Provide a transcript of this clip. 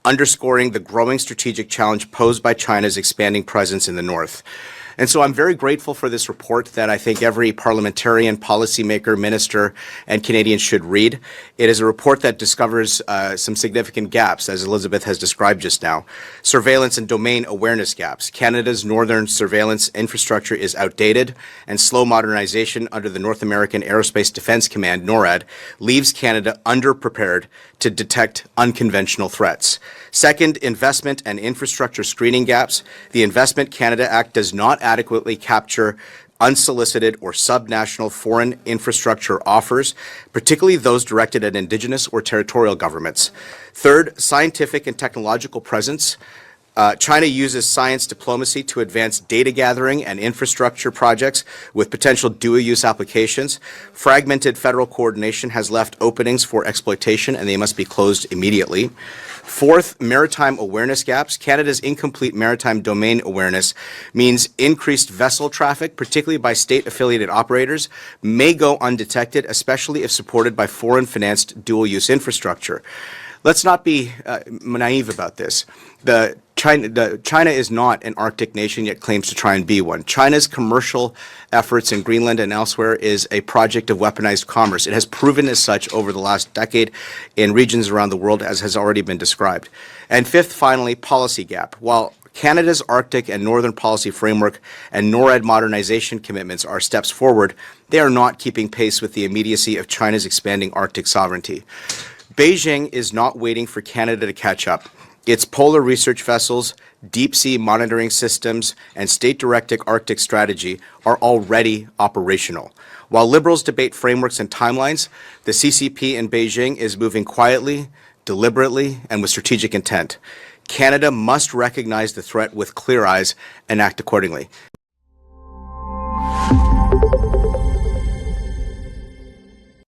underscoring the growing strategic challenge posed by China's expanding presence in the North. And so I'm very grateful for this report that I think every parliamentarian, policymaker, minister, and Canadian should read. It is a report that discovers some significant gaps, as Elizabeth has described just now. Surveillance and domain awareness gaps. Canada's northern surveillance infrastructure is outdated, and slow modernization under the North American Aerospace Defense Command, NORAD, leaves Canada underprepared to detect unconventional threats. Second, investment and infrastructure screening gaps. The Investment Canada Act does not adequately capture unsolicited or subnational foreign infrastructure offers, particularly those directed at Indigenous or territorial governments. Third, scientific and technological presence. China uses science diplomacy to advance data gathering and infrastructure projects with potential dual-use applications. Fragmented federal coordination has left openings for exploitation, and they must be closed immediately. Fourth, maritime awareness gaps. Canada's incomplete maritime domain awareness means increased vessel traffic, particularly by state-affiliated operators, may go undetected, especially if supported by foreign-financed dual-use infrastructure. Let's not be naive about this. China is not an Arctic nation, yet claims to try and be one. China's commercial efforts in Greenland and elsewhere is a project of weaponized commerce. It has proven as such over the last decade in regions around the world, as has already been described. And fifth, finally, policy gap. While Canada's Arctic and Northern policy framework and NORAD modernization commitments are steps forward, they are not keeping pace with the immediacy of China's expanding Arctic sovereignty. Beijing is not waiting for Canada to catch up. Its polar research vessels, deep-sea monitoring systems, and state-directed Arctic strategy are already operational. While Liberals debate frameworks and timelines, the CCP in Beijing is moving quietly, deliberately, and with strategic intent. Canada must recognize the threat with clear eyes and act accordingly.